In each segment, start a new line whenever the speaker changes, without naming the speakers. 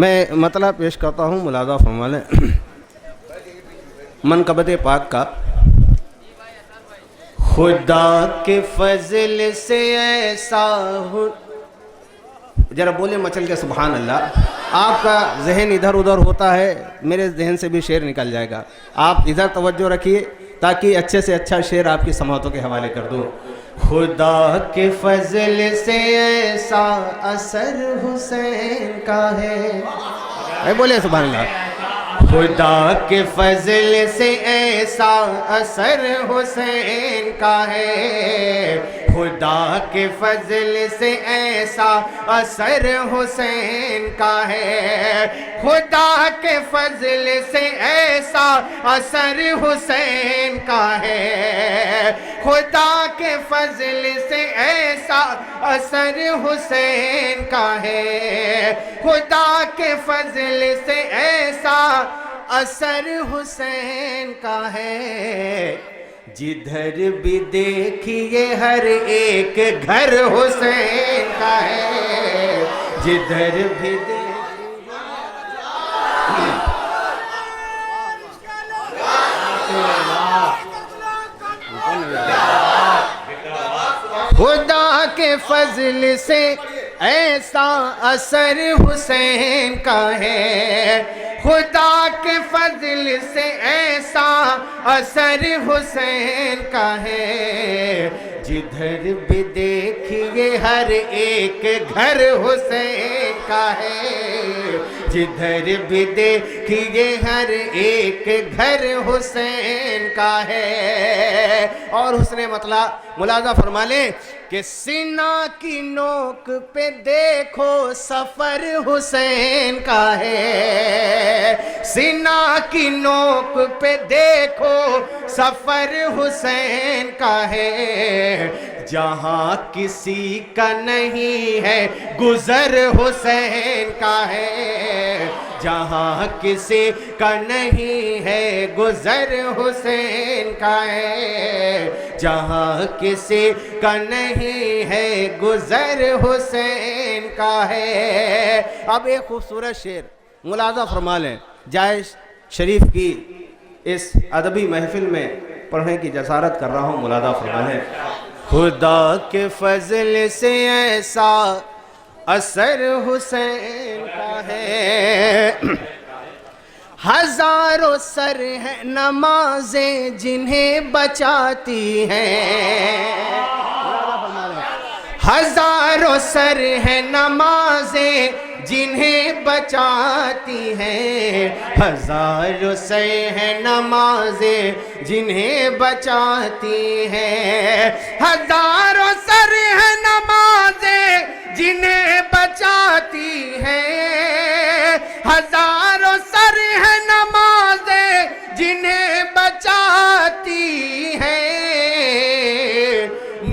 میں مطلب پیش کرتا ہوں، ملاحظہ فرما لیں منقبت پاک کا۔ خدا کے فضل سے ایسا ہو، ذرا بولے مچل کے سبحان اللہ۔ آپ کا ذہن ادھر ادھر ہوتا ہے، میرے ذہن سے بھی شعر نکل جائے گا، آپ ادھر توجہ رکھیے تاکہ اچھے سے اچھا شعر آپ کی سماعتوں کے حوالے کر دوں۔ خدا کے فضل سے ایسا اثر حسین کا ہے، بولے سبحان اللہ۔ خدا کے فضل سے ایسا اثر حسین کا ہے، خدا کے فضل سے ایسا اثر حسین کا ہے، خدا کے فضل سے ایسا اثر حسین کا ہے، خدا کے فضل سے ایسا اثر حسین کا ہے، خدا کے فضل سے ایسا اثر حسین کا ہے، جدھر بھی دیکھیے ہر ایک گھر حسین کا ہے، جدھر بھی دیکھیے خدا کے فضل سے ایسا اثر حسین کا ہے، خدا کے فضل سے ایسا اثر حسین کا ہے، جدھر بھی دیکھیے ہر ایک گھر حسین کا ہے، جدھر بھی دیکھیے ہر ایک گھر حسین کا ہے۔ اور حسن مطلب ملاحظہ فرما لیں کہ سینہ کی نوک پہ دیکھو سفر حسین کا ہے، سینہ کی نوک پہ دیکھو سفر حسین کا ہے، جہاں کسی کا نہیں ہے گزر حسین کا ہے، جہاں کسی کا نہیں ہے گزر حسین کا ہے، جہاں کسی کا نہیں ہے گزر حسین کا ہے۔ اب ایک خوبصورت شعر ملاحظہ فرما لیں، جائش شریف کی اس ادبی محفل میں پڑھنے کی جسارت کر رہا ہوں، ملاحظہ فرما لیں۔ خدا کے فضل سے ایسا اثر حسین کا ہے، ہزاروں سر ہیں نمازیں جنہیں بچاتی ہیں، ہزاروں سر ہیں نمازیں جنہیں بچاتی ہیں، ہزاروں سر ہیں نمازیں جنہیں بچاتی ہیں، ہزاروں سر ہیں نمازیں جنہیں بچاتی ہیں، ہزاروں سر ہیں نمازیں جنہیں بچاتی ہیں،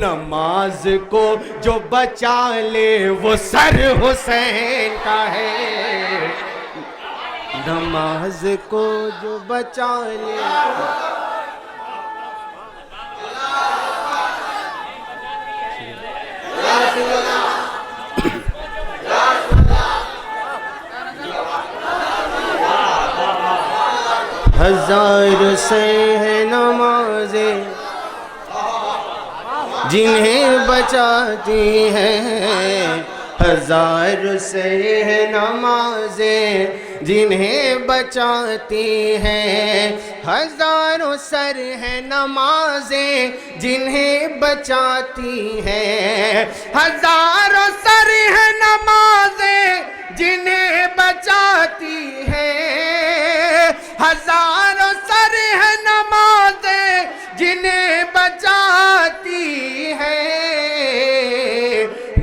نماز کو جو بچا لے وہ سر حسین کا ہے، نماز کو جو بچا لے ہزار سے ہے نمازیں جنہیں بچاتی ہیں، ہزار سے ہے نمازیں جنہیں بچاتی ہیں، ہزاروں سر ہیں نمازیں جنہیں بچاتی ہیں، ہزاروں سر ہیں نمازیں جنہیں بچاتی ہیں، ہزاروں سر ہیں نمازیں جنہیں بچاتی ہیں،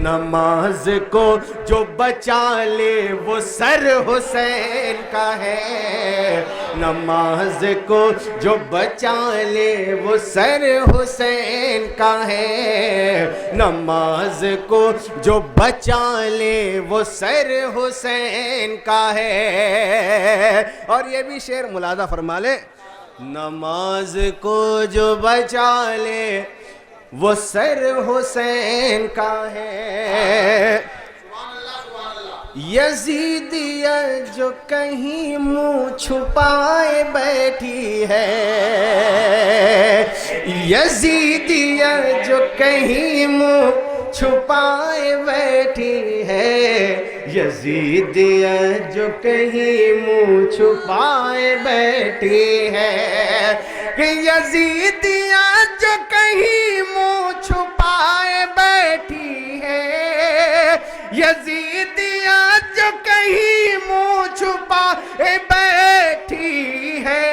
نماز کو جو بچا لے وہ سر حسین کا ہے، نماز کو جو بچا لے وہ سر حسین کا ہے، نماز کو جو بچا لے وہ سر حسین کا ہے۔ اور یہ بھی شعر ملاحظہ فرما لیں، نماز کو جو بچا لے وہ سر حسین کا ہے۔ یزیدیہ جو کہیں منہ چھپائے بیٹھی ہے، یزیدیہ جو کہیں منہ چھپائے بیٹھی ہے، یزیدیہ جو کہیں منہ چھپائے بیٹھی ہے، کہ یزیدیہ جو کہیں منہ چھپائے بیٹھی ہے، یزیدیہ جو کہیں منہ چھپائے بیٹھی ہے،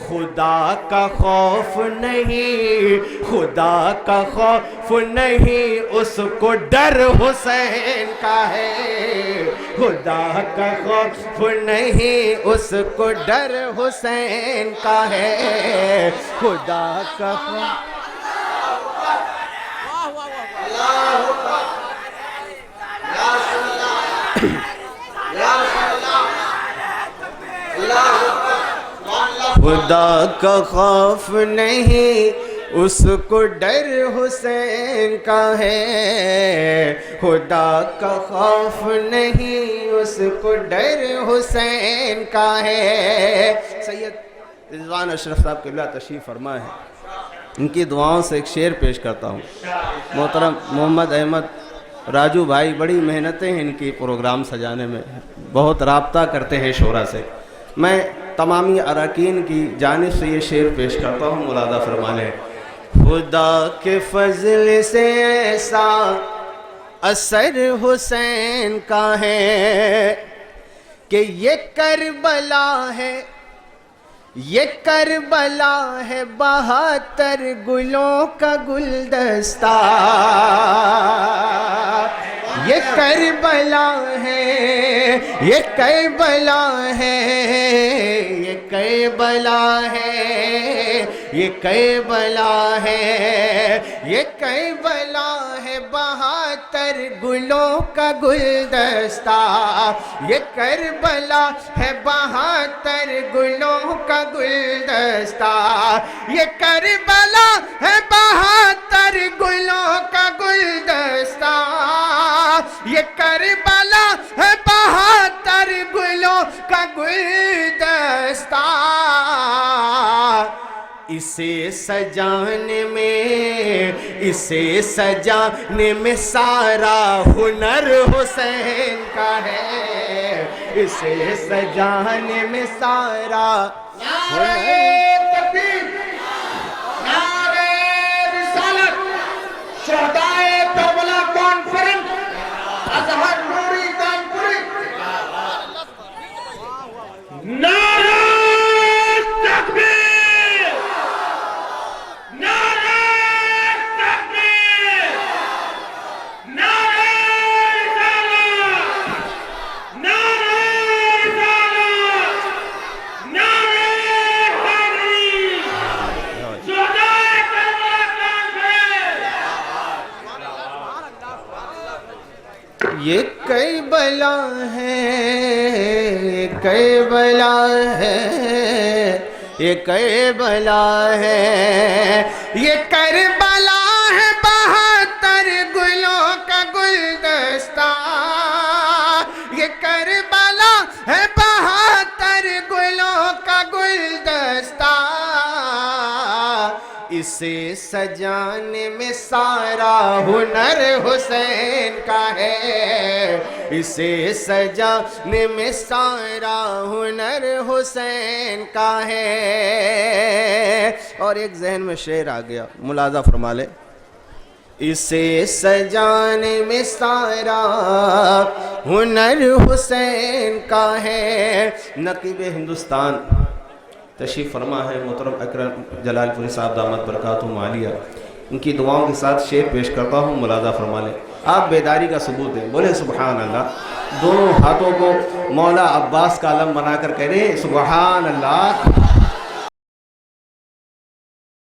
خدا کا خوف نہیں، خدا کا خوف نہیں، اس کو ڈر حسین کا ہے، خدا کا خوف نہیں، اس کو ڈر حسین کا ہے، خدا کا خوف. خدا کا خوف نہیں، اس کو ڈر حسین کا ہے، خدا کا خوف نہیں، اس کو ڈر حسین کا ہے. سید رضوان اشرف صاحب قبلہ تشریف فرما ہے، ان کی دعاؤں سے ایک شعر پیش کرتا ہوں. محترم محمد احمد راجو بھائی بڑی محنتیں ہیں ان کی پروگرام سجانے میں، بہت رابطہ کرتے ہیں شورا سے. میں تمامی اراکین کی جانب سے یہ شعر پیش کرتا ہوں، ملاحظہ فرما لیں. خدا کے فضل سے ایسا اثر حسین کا ہے کہ یہ کربلا ہے، یہ کربلا ہے 72 گلوں کا گلدستہ، یہ کربلا ہے، یہ کربلا ہے، یہ کربلا ہے، یہ کربلا ہے، یہ کربلا ہے 72 گلوں کا گلدستہ، یہ کربلا ہے 72 گلوں کا گلدستہ، یہ کربلا ہے 72 گلوں کا گلدستہ، یہ کربلا ہے 72 گلوں کا گلدستہ. اسے سجانے میں، اسے سجانے میں سارا ہنر حسین کا ہے، اسے سجانے میں سارا
نعرہ تکبیر، نعرہ رسالت، شہدائے کربلا کانفرنس، اظہر نوری کانپوری، نعرہ تکبیر، نعرہ تکبیر، نعرہ رسالت، نعرہ رسالت، نعرہ حیدری، شہدائے کربلا کانفرنس.
یہ کربلا ہے، یہ کربلا ہے، یہ کربلا ہے، یہ کربلا ہے 72 گلوں کا گلدستہ، یہ کربلا ہے 72 گلوں کا گلدستہ. اسے سجانے میں سارا ہنر حسین کا ہے، اسے سجانے میں سارا ہنر حسین کا ہے. اور ایک ذہن میں شعر آ گیا، ملاحظہ فرما لے. اسے سجانے میں سارا ہنر حسین کا ہے. نقیب ہندوستان تشریف فرما ہے محترم اکرم جلال پوری صاحب دامت برکاتہم عالیہ، ان کی دعاؤں کے ساتھ شعر پیش کرتا ہوں، ملاحظہ فرما لیں. آپ بیداری کا ثبوت دیں، بولے سبحان اللہ. دونوں ہاتھوں کو مولا عباس کا علم بنا کر کہہ رہے سبحان اللہ.